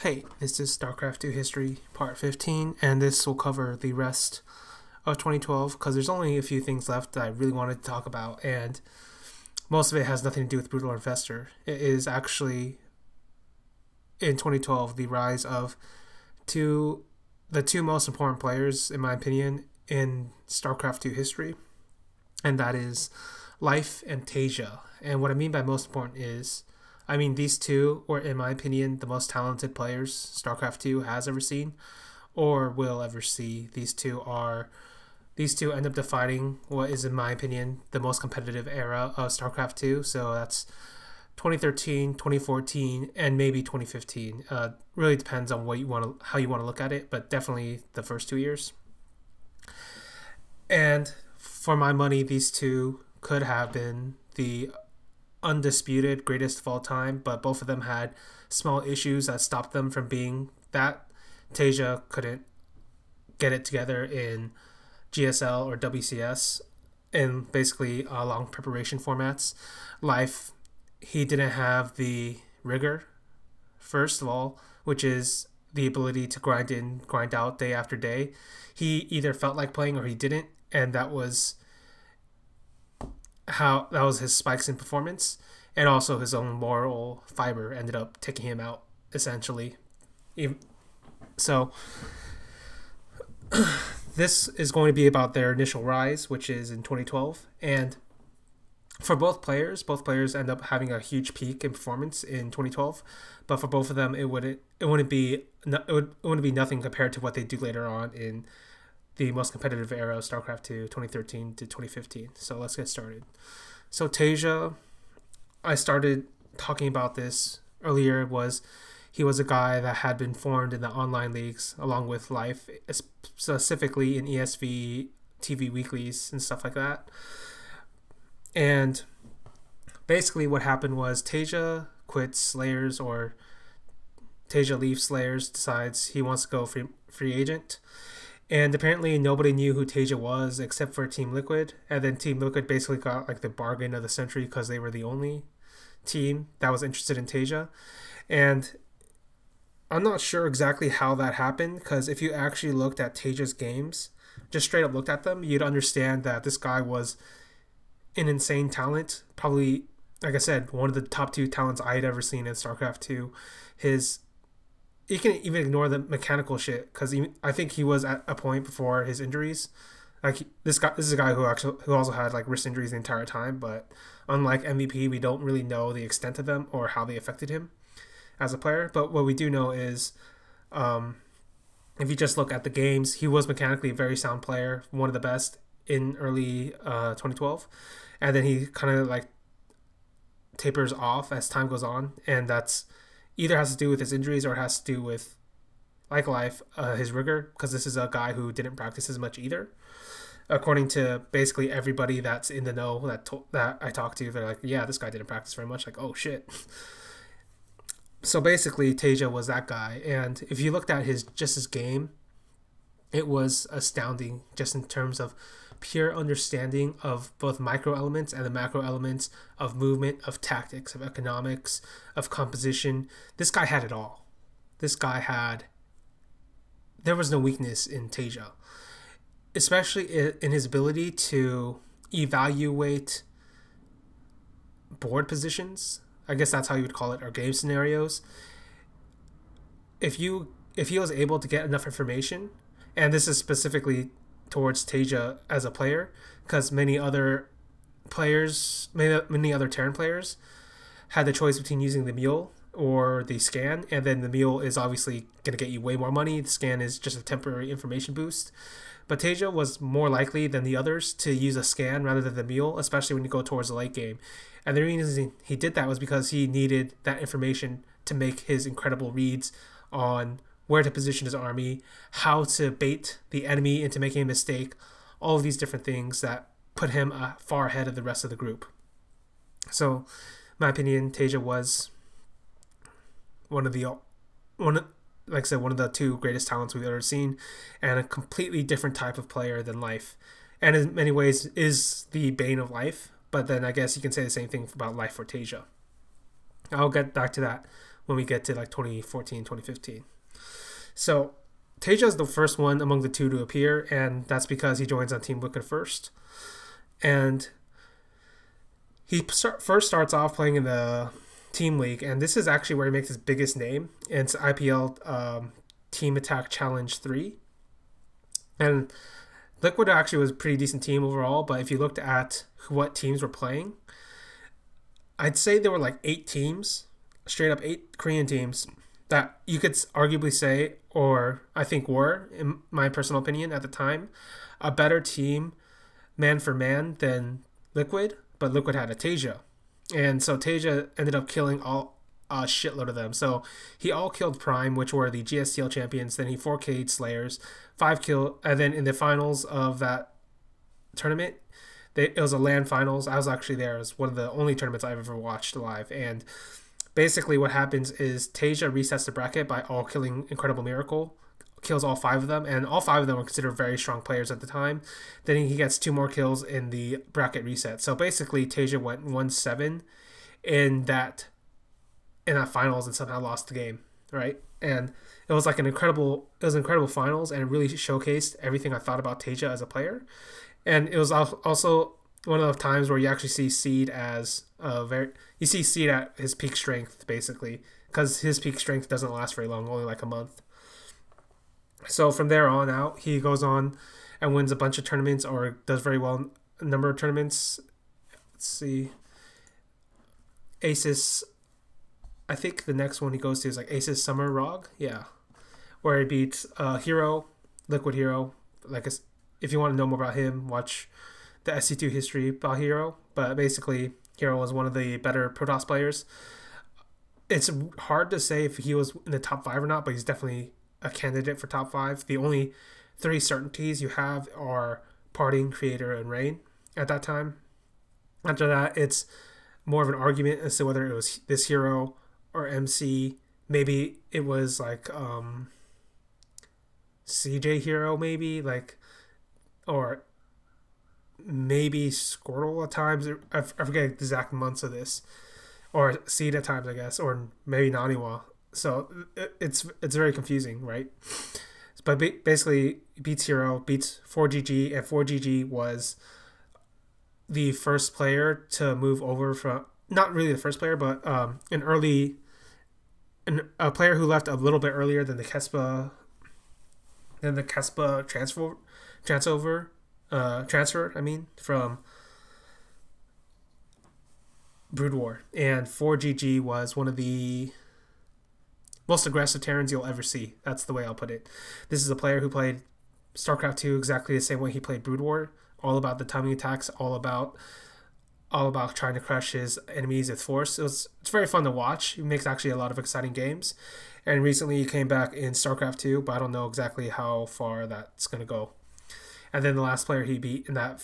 Hey, this is Starcraft 2 History Part 15, and this will cover the rest of 2012 because there's only a few things left that I really wanted to talk about, and most of it has nothing to do with Brutal Infestor. It is actually, in 2012, the rise of the two most important players, in my opinion, in Starcraft 2 history, and that is Life and TaeJa. And what I mean by most important is, these two were, in my opinion, the most talented players StarCraft 2 has ever seen or will ever see. These two end up defining what is, in my opinion, the most competitive era of StarCraft 2. So that's 2013, 2014, and maybe 2015. Really depends on how you want to look at it, but definitely the first 2 years. And for my money, these two could have been the undisputed greatest of all time, but both of them had small issues that stopped them from being that. TaeJa couldn't get it together in GSL or WCS in basically long preparation formats. Life, he didn't have the rigor, first of all, which is the ability to grind in, grind out day after day. He either felt like playing or he didn't, and that was his spikes in performance, and also his own moral fiber ended up taking him out, essentially. So this is going to be about their initial rise, which is in 2012, and for both players end up having a huge peak in performance in 2012, but for both of them it wouldn't be nothing compared to what they do later on in the most competitive era of StarCraft 2, 2013 to 2015. So let's get started. So TaeJa, I started talking about this earlier, he was a guy that had been formed in the online leagues along with Life, specifically in ESV TV weeklies and stuff like that. And basically what happened was TaeJa quits Slayers, or TaeJa leaves Slayers, decides he wants to go free agent. And apparently nobody knew who TaeJa was except for Team Liquid. And then Team Liquid basically got like the bargain of the century because they were the only team that was interested in TaeJa. And I'm not sure exactly how that happened, because if you actually looked at TaeJa's games, just straight up looked at them, you'd understand that this guy was an insane talent. Probably, like I said, one of the top 2 talents I had ever seen in StarCraft 2. You can even ignore the mechanical shit, because I think he was at a point before his injuries. This is a guy who also had like wrist injuries the entire time. But unlike MVP, we don't really know the extent of them or how they affected him as a player. But what we do know is, if you just look at the games, he was mechanically a very sound player, one of the best in early 2012, and then he kind of like tapers off as time goes on, and that's either has to do with his injuries or it has to do with, like Life, his rigor, because this is a guy who didn't practice as much either. According to basically everybody that's in the know that I talked to, they're like, yeah, this guy didn't practice very much. Like, oh shit. So basically TaeJa was that guy, and if you looked at his game, it was astounding just in terms of pure understanding of both micro elements and the macro elements of movement, of tactics, of economics, of composition. This guy had it all. There was no weakness in TaeJa, especially in his ability to evaluate board positions. I guess that's how you would call it, or game scenarios. If he was able to get enough information, and this is specifically towards TaeJa as a player, because many other Terran players had the choice between using the mule or the scan, and then the mule is obviously going to get you way more money. The scan is just a temporary information boost. But TaeJa was more likely than the others to use a scan rather than the mule, especially when you go towards the late game. And the reason he did that was because he needed that information to make his incredible reads on where to position his army, how to bait the enemy into making a mistake, all of these different things that put him far ahead of the rest of the group. So, in my opinion, TaeJa was one of the 2 greatest talents we've ever seen, and a completely different type of player than Life, and in many ways is the bane of Life. But then I guess you can say the same thing about Life for TaeJa. I'll get back to that when we get to like 2014, 2015. So TaeJa is the first one among the two to appear, and that's because he joins on Team Liquid first. And he first starts off playing in the Team League, and this is actually where he makes his biggest name. It's IPL Team Attack Challenge 3. And Liquid actually was a pretty decent team overall, but if you looked at what teams were playing, I'd say there were like 8 teams, straight up 8 Korean teams that you could arguably say, or I think were, in my personal opinion at the time, a better team man for man than Liquid, but Liquid had a TaeJa. And so TaeJa ended up killing a shitload of them. So he all killed Prime, which were the GSTL champions. Then he 4K'd Slayers, 5 kill, and then in the finals of that tournament, it was a LAN finals. I was actually there. It was one of the only tournaments I've ever watched live. And basically what happens is TaeJa resets the bracket by all killing Incredible Miracle, kills all 5 of them, and all 5 of them were considered very strong players at the time. Then he gets 2 more kills in the bracket reset. So basically TaeJa went 1-7 in that finals and somehow lost the game, right? And it was like an incredible finals, and it really showcased everything I thought about TaeJa as a player. And it was also one of the times where you actually see Seed as you see Seed at his peak strength, basically, because his peak strength doesn't last very long, only like a month. So from there on out, he goes on and wins a bunch of tournaments, or does very well in a number of tournaments. Let's see. Aces, I think the next one he goes to is like Aces Summer Rog, yeah, where he beats Hero, Liquid Hero. Like, if you want to know more about him, watch the SC2 history about Hero. But basically, Hero was one of the better Protoss players. It's hard to say if he was in the top 5 or not, but he's definitely a candidate for top 5. The only 3 certainties you have are Parting, Creator, and Rain at that time. After that, it's more of an argument as to whether it was this Hero or MC. Maybe it was like CJ Hero, maybe, like, or maybe Squirtle at times. I forget the exact months of this, or Seed at times, I guess, or maybe Naniwa. So it's very confusing, right? But basically, beats Hero, beats 4GG, and 4GG was the first player to move over from, not really the first player, but a player who left a little bit earlier than the Kespa transfer. I mean, from Brood War. And 4GG was one of the most aggressive Terrans you'll ever see. That's the way I'll put it. This is a player who played StarCraft 2 exactly the same way he played Brood War. All about the timing attacks, all about trying to crush his enemies with force. It's very fun to watch. He makes actually a lot of exciting games. And recently he came back in StarCraft 2, but I don't know exactly how far that's going to go. And then the last player he beat in that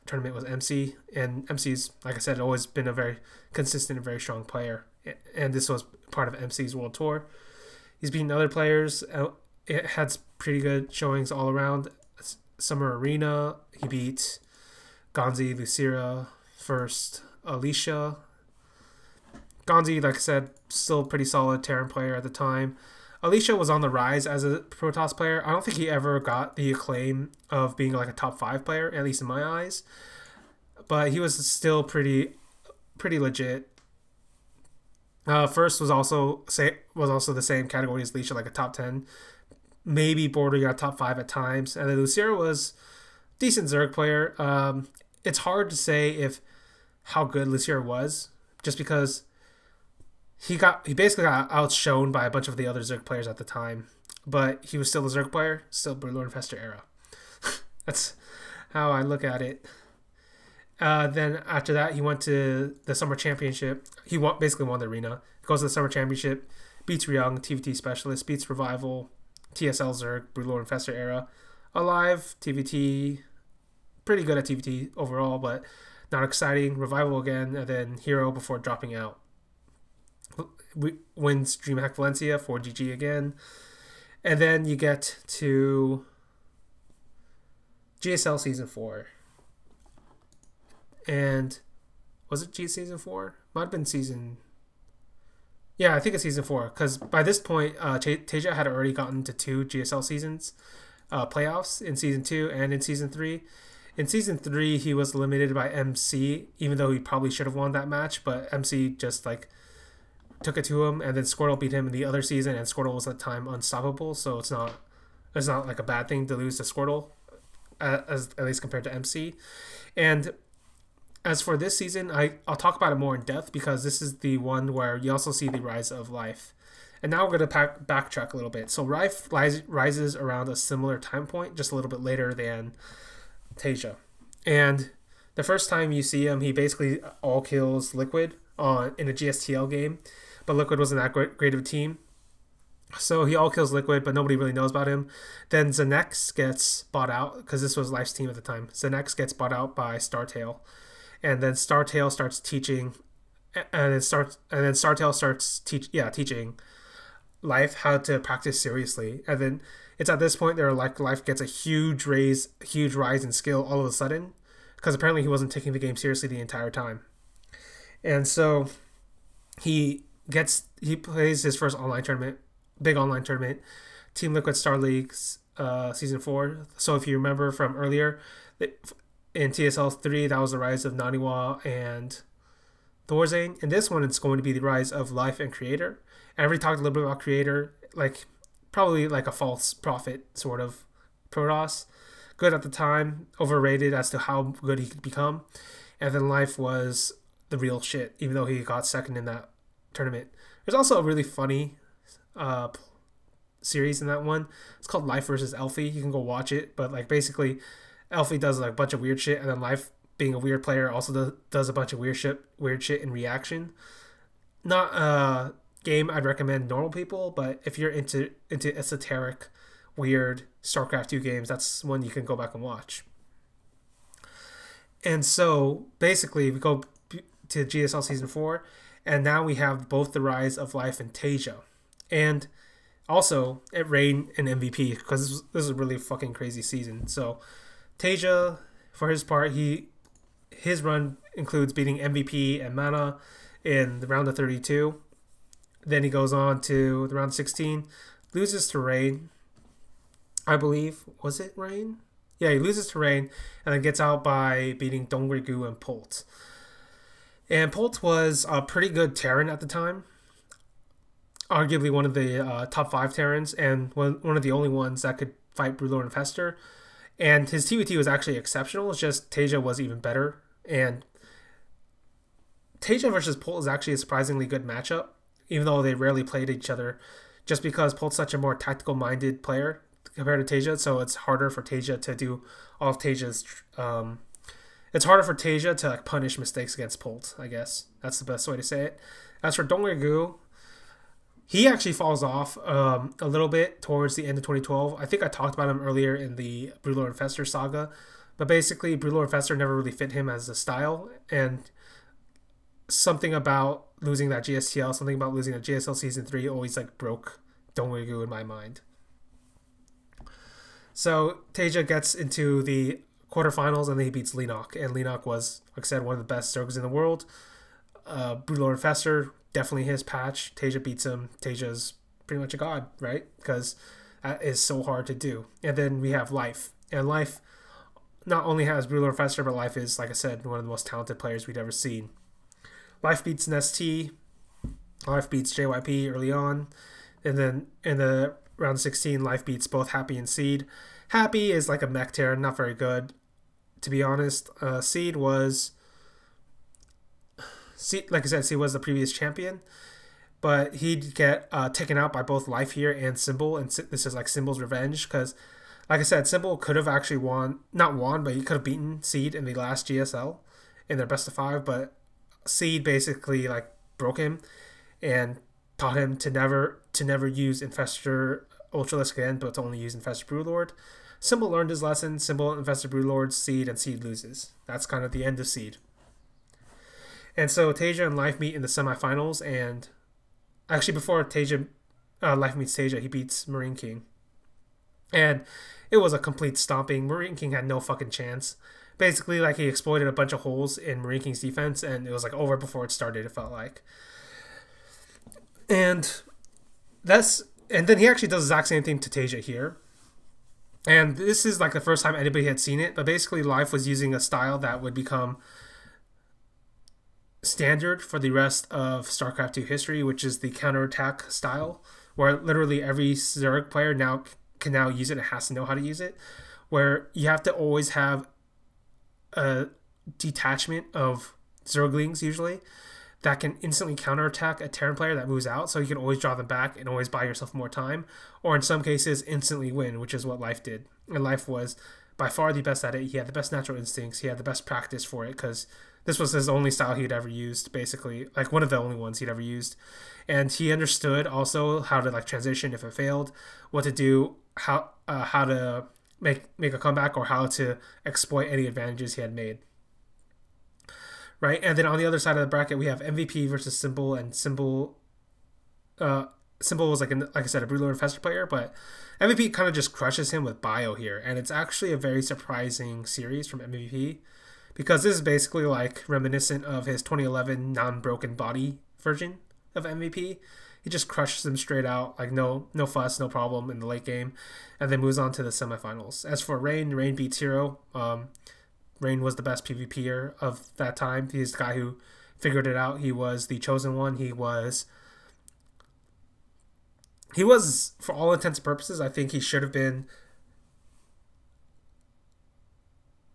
tournament was MC. And MC's, like I said, always been a very consistent and very strong player. And this was part of MC's World Tour. He's beaten other players. It had pretty good showings all around. Summer Arena, he beat Gonzi, Lucira, first Alicia. Gonzi, like I said, still pretty solid Terran player at the time. Alicia was on the rise as a Protoss player. I don't think he ever got the acclaim of being like a top 5 player, at least in my eyes. But he was still pretty legit. First was also the same category as Alicia, like a top 10, maybe bordering on top 5 at times. And then Lucira was a decent Zerg player. It's hard to say how good Lucira was, just because he basically got outshone by a bunch of the other Zerg players at the time, but he was still a Zerg player, still Broodlord Infestor era. That's how I look at it. Then after that, he went to the Summer Championship. He basically won the arena. He goes to the Summer Championship, beats Ryung, TVT Specialist, beats Revival, TSL Zerg, Broodlord Infestor era. Alive, TVT, pretty good at TVT overall, but not exciting. Revival again, and then Hero before dropping out. Wins DreamHack Valencia, 4GG again. And then you get to GSL Season 4. And was it G Season 4? Might have been Season... Yeah, I think it's season 4 because by this point, Teja had already gotten to 2 GSL seasons, playoffs in season 2 and in season 3. In season 3, he was eliminated by MC, even though he probably should have won that match, but MC just like took it to him, and then Squirtle beat him in the other season, and Squirtle was at the time unstoppable, so it's not like a bad thing to lose to Squirtle, as at least compared to MC. And as for this season, I'll talk about it more in depth because this is the one where you also see the rise of Life. And now we're going to backtrack a little bit. So Life rises around a similar time point, just a little bit later than TaeJa. And the first time you see him, he basically all kills Liquid in a GSTL game. But Liquid wasn't that great of a team. So he all kills Liquid, but nobody really knows about him. Then Zenex gets bought out, because this was Life's team at the time. Zenex gets bought out by StarTail. And then StarTail starts teaching, and then StarTail starts teaching Life how to practice seriously. And then it's at this point that Life gets a huge rise in skill all of a sudden, because apparently he wasn't taking the game seriously the entire time. And so he plays his first big online tournament, Team Liquid Star Leagues Season 4. So if you remember from earlier, in TSL 3, that was the rise of Naniwa and Thorzane. And this one, it's going to be the rise of Life and Creator. And I already talked a little bit about Creator, like probably like a false prophet sort of Protoss. Good at the time, overrated as to how good he could become. And then Life was the real shit, even though he got second in that tournament. There's also a really funny series in that one. It's called Life versus Elfie. You can go watch it, but like basically Elfie does like a bunch of weird shit, and then Life, being a weird player, also does a bunch of weird shit in reaction. Not a game I'd recommend normal people, but if you're into esoteric, weird Starcraft 2 games, that's one you can go back and watch. And so basically we go to GSL Season 4, and now we have both the rise of Life and TaeJa. And also, it rained an MVP, because this is a really fucking crazy season. So TaeJa, for his part, his run includes beating MVP and Mana in the round of 32. Then he goes on to the round of 16, loses to Rain, I believe. Was it Rain? Yeah, he loses to Rain, and then gets out by beating Dongrigu and Polt. And Polt was a pretty good Terran at the time. Arguably one of the top 5 Terrans, and one of the only ones that could fight Brewlord and Fester. And his TVT was actually exceptional. It's just TaeJa was even better. And TaeJa versus Polt is actually a surprisingly good matchup, even though they rarely played each other, just because Polt's such a more tactical-minded player compared to TaeJa, so it's harder for TaeJa to do all of TaeJa's... it's harder for TaeJa to like punish mistakes against Polt, I guess. That's the best way to say it. As for Dongrigu, he actually falls off a little bit towards the end of 2012. I think I talked about him earlier in the Brewlord and Fester saga. But basically, Brewlord and Fester never really fit him as a style. And something about losing that GSTL, something about losing a GSL Season 3 always like broke Dongrigu in my mind. So TaeJa gets into the quarterfinals, and then he beats Lenok. And Lenok was, like I said, one of the best Zergs in the world. Brewlord and Fester, definitely his patch. TaeJa beats him. TaeJa's pretty much a god, right? Because that is so hard to do. And then we have Life. And Life not only has Brewlord and Fester, but Life is, like I said, one of the most talented players we'd ever seen. Life beats an ST. Life beats JYP early on. And then in the round 16, Life beats both Happy and Seed. Happy is like a mech Terran, not very good, to be honest. Seed was... like I said, he was the previous champion, but he'd get taken out by both Life here and Symbol, and this is like Symbol's revenge, because, like I said, Symbol could have actually not won, but he could have beaten Seed in the last GSL in their best of 5, but Seed basically like broke him and taught him to never use Infestor Ultralisk again, but to only use Infestor Brewlord. Symbol learned his lesson. Symbol, Infestor Brewlord, Seed, and Seed loses. That's kind of the end of Seed. And so TaeJa and Life meet in the semifinals, and actually before Life meets TaeJa, he beats Marine King. And it was a complete stomping. Marine King had no fucking chance. Basically, like, he exploited a bunch of holes in Marine King's defense, and it was like over before it started, it felt like. And and then he actually does the exact same thing to TaeJa here. And this is like the first time anybody had seen it, but basically Life was using a style that would become standard for the rest of StarCraft 2 history, which is the counterattack style, where literally every Zerg player can now use it and has to know how to use it, where you have to always have a detachment of Zerglings usually that can instantly counterattack a Terran player that moves out, so you can always draw them back and always buy yourself more time, or in some cases instantly win, which is what Life did. And Life was by far the best at it. He had the best natural instincts, he had the best practice for it, because this was his only style he'd ever used, basically, like one of the only ones he'd ever used. And he understood also how to like transition if it failed, what to do, how to make a comeback, or how to exploit any advantages he had made. Right, and then on the other side of the bracket, we have MVP versus Symbol, and Symbol was like I said, a Broodlord Infestor player, but MVP kind of just crushes him with Bio here, and it's actually a very surprising series from MVP, because this is basically like reminiscent of his 2011 non-broken body version of MVP. He just crushes him straight out, like no fuss, no problem in the late game, and then moves on to the semifinals. As for Rain beats Hero. Rain was the best PvPer of that time. He's the guy who figured it out. He was the chosen one. He was, for all intents and purposes, I think he should have been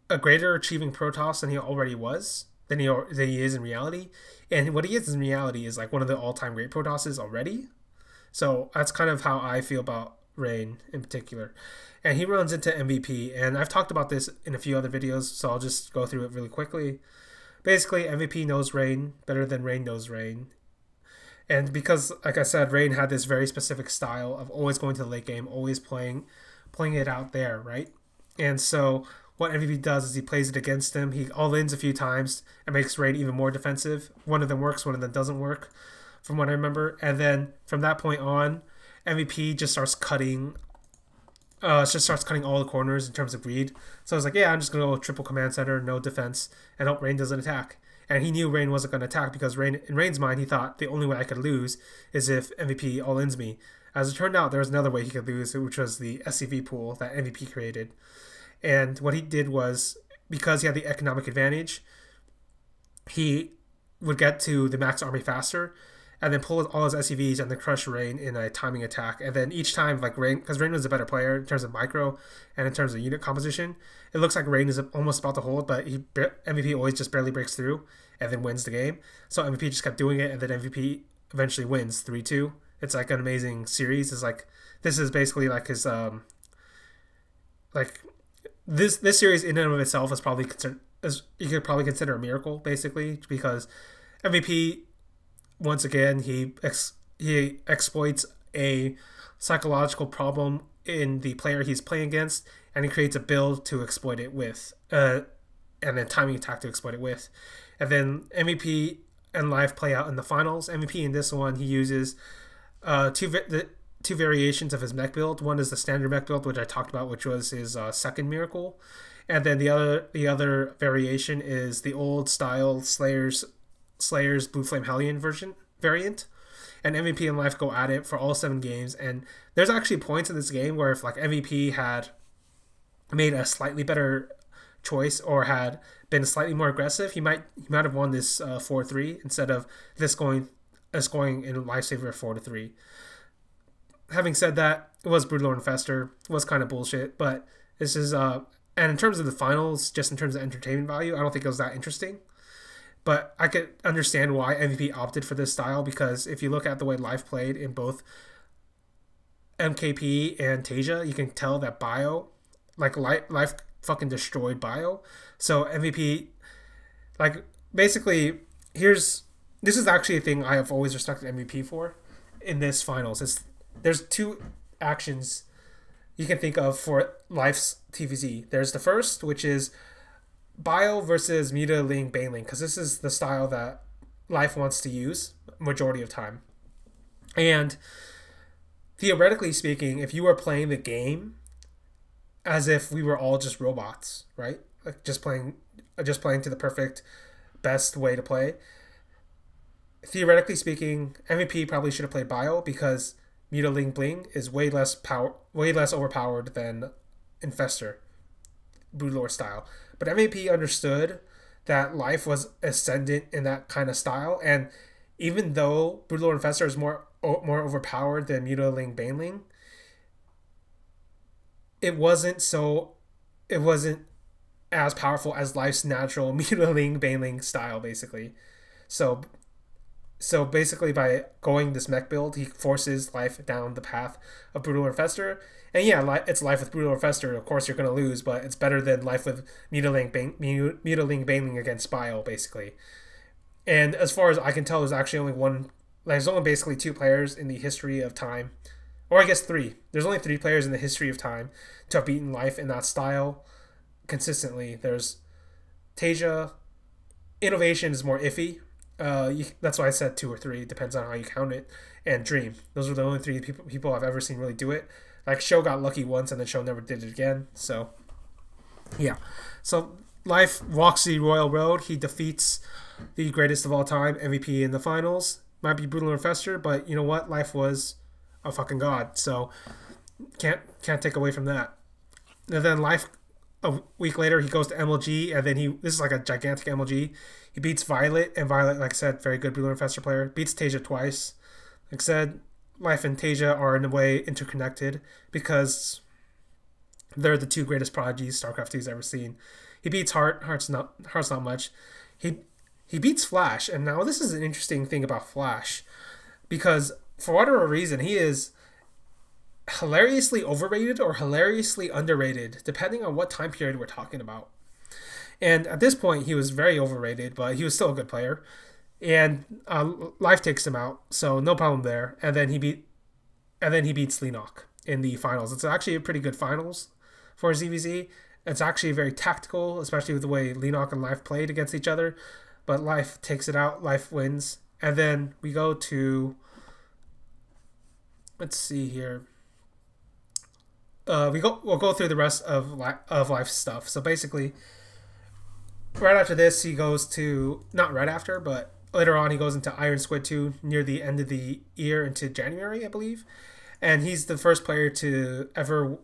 a greater achieving Protoss than he already was, than he is in reality. And what he is in reality is like one of the all-time great Protosses already. So that's kind of how I feel about Rain in particular. And he runs into MVP, and I've talked about this in a few other videos, so I'll just go through it really quickly. Basically, MVP knows Rain better than Rain knows Rain. And because, like I said, Rain had this very specific style of always going to the late game, always playing it out there, right? And so what MVP does is he plays it against him. He all-ins a few times and makes Rain even more defensive. One of them works, one of them doesn't work, from what I remember. And then from that point on, MVP just starts cutting all the corners in terms of greed. So I was like, yeah, I'm just going to go triple command center, no defense, and hope Rain doesn't attack. And he knew Rain wasn't going to attack, because in Rain's mind, he thought the only way I could lose is if MVP all-ins me. As it turned out, there was another way he could lose, which was the SCV pool that MVP created. And what he did was, because he had the economic advantage, he would get to the max army faster, and then pull all his SCVs and then crush Rain in a timing attack. And then each time, like Rain, because Rain was a better player in terms of micro and in terms of unit composition, it looks like Rain is almost about to hold, but MVP always just barely breaks through and then wins the game. So MVP just kept doing it, and then MVP eventually wins 3-2. It's like an amazing series. It's like, this is basically like his this series in and of itself is probably you could probably consider a miracle, basically, because MVP, once again, he exploits a psychological problem in the player he's playing against, and he creates a build to exploit it with, and a timing attack to exploit it with. And then MVP and Life play out in the finals. MVP in this one, he uses two variations of his mech build. One is the standard mech build, which I talked about, which was his second miracle, and then the other variation is the old style Slayer's Blue Flame Hellion variant. And MVP and Life go at it for all 7 games, and there's actually points in this game where if like MVP had made a slightly better choice or had been slightly more aggressive, he might have won this 4-3 instead of this going in Life's favor 4-3. Having said that, it was Broodlord Infestor. It was kind of bullshit, but this is and in terms of the finals, just in terms of entertainment value, I don't think it was that interesting. But I could understand why MVP opted for this style, because if you look at the way Life played in both MKP and TaeJa, you can tell that Bio, like Life fucking destroyed Bio. So MVP, like, basically, this is actually a thing I have always respected MVP for in this finals. There's 2 actions you can think of for Life's TVZ. There's the first, which is Bio versus Muta Ling Baneling, because this is the style that Life wants to use majority of time. And theoretically speaking, if you were playing the game as if we were all just robots, right? Like just playing to the perfect best way to play. theoretically speaking, MVP probably should have played Bio because Mutiling Bling is way less overpowered than Infestor, Broodlord style. But MVP understood that Life was ascendant in that kind of style, and even though Broodlord Infestor is more overpowered than Mutiling Baneling, it wasn't as powerful as Life's natural Mutiling Baneling style, basically. So basically, by going this mech build, he forces Life down the path of Brutal Infestor. And yeah, it's Life with Brutal Infestor. Of course, you're going to lose, but it's better than Life with Mutiling Baneling against Bile, basically. And as far as I can tell, there's actually only one. There's only basically two players in the history of time, or I guess three. There's only three players in the history of time to have beaten Life in that style consistently. There's TaeJa. Innovation is more iffy. That's why I said two or three. It depends on how you count it. And Dream. Those are the only three people I've ever seen really do it. Like, Show got lucky once, and then Show never did it again. So, yeah. So, Life walks the royal road. He defeats the greatest of all time, MVP in the finals. Might be Brutal Infestor, but you know what? Life was a fucking god. So, can't take away from that. And then Life, a week later, he goes to MLG, and then this is like a gigantic MLG. He beats Violet, and Violet, like I said, very good Brutal Infestor player. Beats TaeJa twice. Like I said, Life and TaeJa are in a way interconnected because they're the two greatest prodigies Starcraft 2's ever seen. He beats Heart's not much. He beats Flash, and now this is an interesting thing about Flash, because for whatever reason he is hilariously overrated or hilariously underrated, depending on what time period we're talking about. And at this point, he was very overrated, but he was still a good player. And Life takes him out, so no problem there. And then he beats Leenock in the finals. It's actually a pretty good finals for ZVZ. It's actually very tactical, especially with the way Leenock and Life played against each other. But Life takes it out. Life wins. And then we go to, let's see here. We'll go through the rest of Life's stuff. So basically, right after this, he goes to, not right after, but later on, he goes into Iron Squid 2 near the end of the year into January, I believe. And he's the first player to ever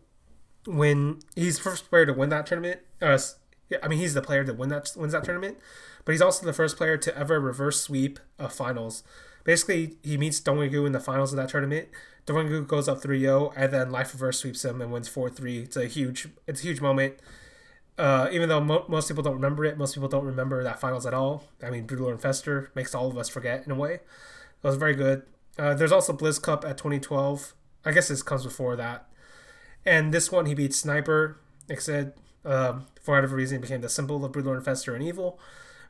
win. He's the first player to win that tournament. He's the player that wins that tournament. But he's also the first player to ever reverse sweep a finals. Basically, he meets Dongwon-gu in the finals of that tournament. Dongwon-gu goes up 3-0, and then Life reverse sweeps him and wins 4-3. It's a huge moment. Even though most people don't remember it, most people don't remember that finals at all. I mean, Brutal Infestor makes all of us forget in a way. It was very good. There's also Blizz Cup at 2012. I guess this comes before that. And this one, he beats Sniper. Like I said, for whatever reason, became the symbol of Brutal Infestor and Evil.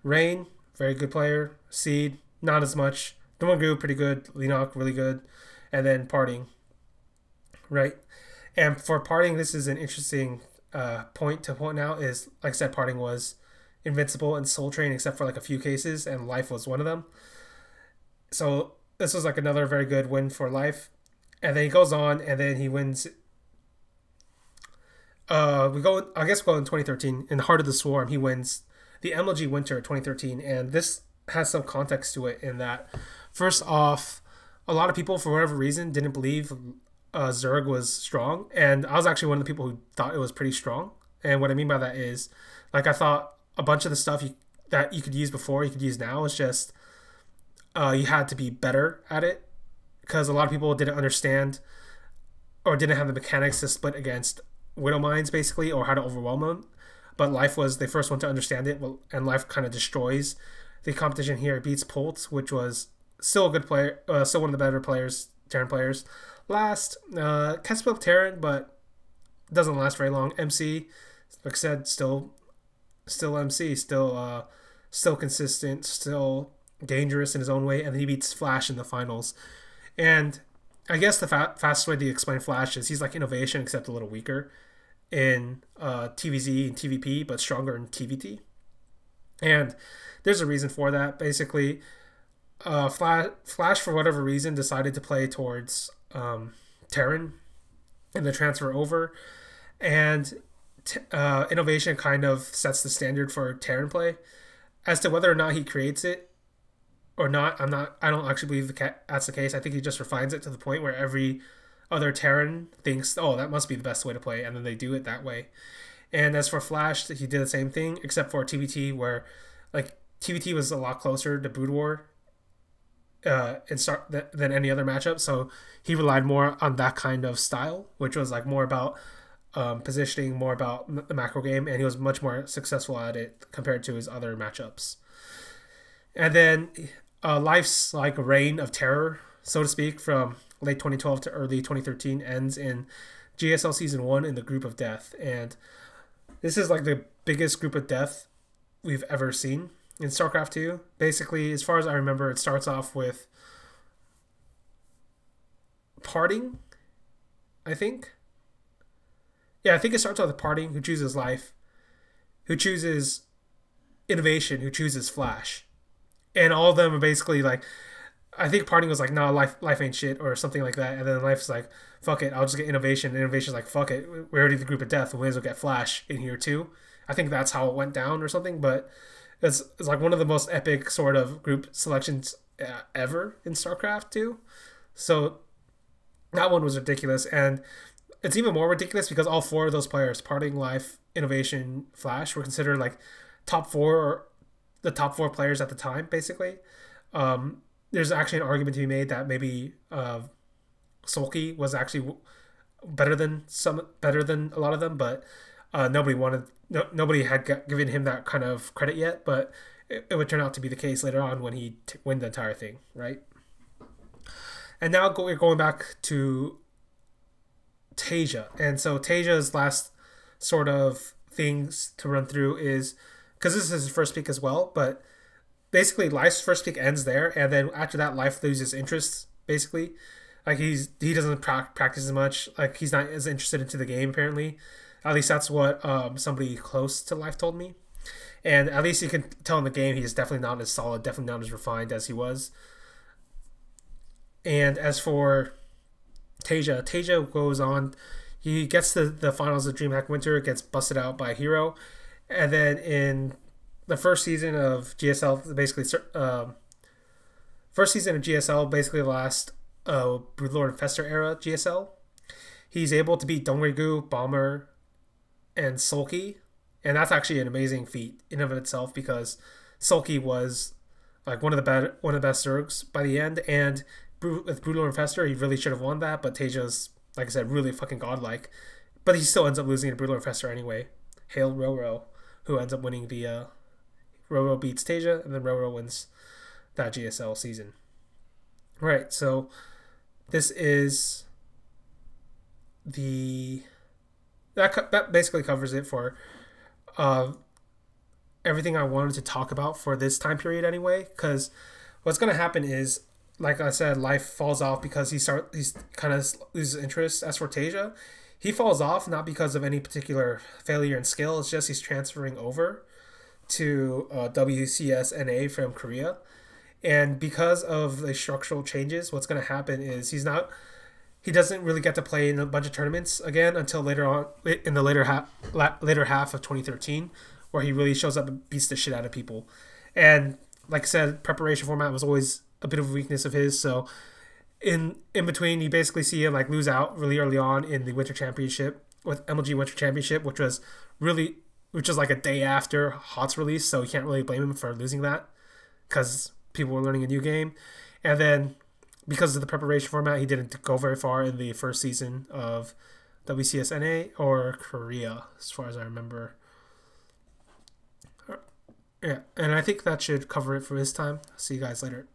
Rain, very good player. Seed, not as much. Dongwon-gu, pretty good. Leenock, really good. And then Parting. Right? And for Parting, this is an interesting point to point out is, like I said, Parting was invincible in Soul Train except for like a few cases, and Life was one of them. So this was like another very good win for Life. And then he goes on, and then he wins. We go in 2013 in the Heart of the Swarm. He wins the MLG Winter 2013, and this has some context to it in that, first off, a lot of people for whatever reason didn't believe Zerg was strong, and I was actually one of the people who thought it was pretty strong. And what I mean by that is, like, I thought a bunch of the stuff that you could use before, you could use now. It's just you had to be better at it, because a lot of people didn't understand or didn't have the mechanics to split against Widow Mines, basically, or how to overwhelm them. But Life was the first one to understand it, and Life kind of destroys the competition here. It beats Polt, which was still a good player, still one of the better players, Terran players. Last, can split Terran, but doesn't last very long. MC, like I said, still MC, still consistent, still dangerous in his own way, and then he beats Flash in the finals. And I guess the fastest way to explain Flash is he's like Innovation, except a little weaker in TVZ and TVP, but stronger in TVT. And there's a reason for that. Basically, Flash, for whatever reason, decided to play towards Terran in the transfer over. And Innovation kind of sets the standard for Terran play. As to whether or not he creates it, or not. I don't actually believe that's the case. I think he just refines it to the point where every other Terran thinks, oh, that must be the best way to play, and then they do it that way. And as for Flash, he did the same thing, except for TVT, where like TVT was a lot closer to Brood War than any other matchup. So he relied more on that kind of style, which was like more about positioning, more about the macro game, and he was much more successful at it compared to his other matchups. And then Life's like reign of terror, so to speak, from late 2012 to early 2013 ends in GSL Season 1 in the Group of Death. And this is like the biggest group of death we've ever seen in StarCraft 2. Basically, as far as I remember, it starts off with Parting, I think. Yeah, I think it starts off with Parting, who chooses Life, who chooses Innovation, who chooses Flash. And all of them are basically like, I think Parting was like, no, life ain't shit, or something like that. And then Life's like, fuck it, I'll just get Innovation. And Innovation's like, fuck it, we're already the Group of Death, we may as well get Flash in here too. I think that's how it went down or something, but it's like one of the most epic sort of group selections ever in StarCraft 2. So that one was ridiculous. And it's even more ridiculous because all four of those players, Parting, Life, Innovation, Flash, were considered like top four, or the top four players at the time, basically. There's actually an argument to be made that maybe Sulky was actually better than a lot of them, but nobody had given him that kind of credit yet. But it would turn out to be the case later on when he win the entire thing, right? And now we're going back to TaeJa, and so TaeJa's last sort of things to run through is, because this is his first pick as well, but basically Life's first pick ends there, and then after that Life loses interest, basically. Like he doesn't practice as much, like he's not as interested into the game apparently. At least that's what somebody close to Life told me. And at least you can tell in the game he's definitely not as solid, definitely not as refined as he was. And as for TaeJa goes on, he gets to the finals of DreamHack Winter, gets busted out by Hero, and then in the first season of GSL, basically the last Broodlord and Fester era GSL, he's able to beat Dongregoo, Bomber, and Sulky, and that's actually an amazing feat in and of itself, because Sulky was like one of the best Zergs by the end, and with Broodlord and Fester, he really should have won that, but TaeJa's, like I said, really fucking godlike. But he still ends up losing to Broodlord and Fester anyway. Hail Roro, who ends up winning the Roro beats TaeJa, and then Roro wins that GSL season. Right, so this is that basically covers it for everything I wanted to talk about for this time period anyway, because what's going to happen is, like I said, Life falls off because he's kind of loses interest. As for TaeJa, he falls off not because of any particular failure in skill. It's just he's transferring over to WCSNA from Korea, and because of the structural changes, what's going to happen is he doesn't really get to play in a bunch of tournaments again until later on in the later half of 2013, where he really shows up and beats the shit out of people. And like I said, preparation format was always a bit of a weakness of his, so in between you basically see him like lose out really early on in the Winter Championship with MLG Winter Championship, which was like a day after HOTS release, so you can't really blame him for losing that because people were learning a new game. And then because of the preparation format, he didn't go very far in the first season of WCSNA or Korea, as far as I remember. Yeah, and I think that should cover it for this time. See you guys later.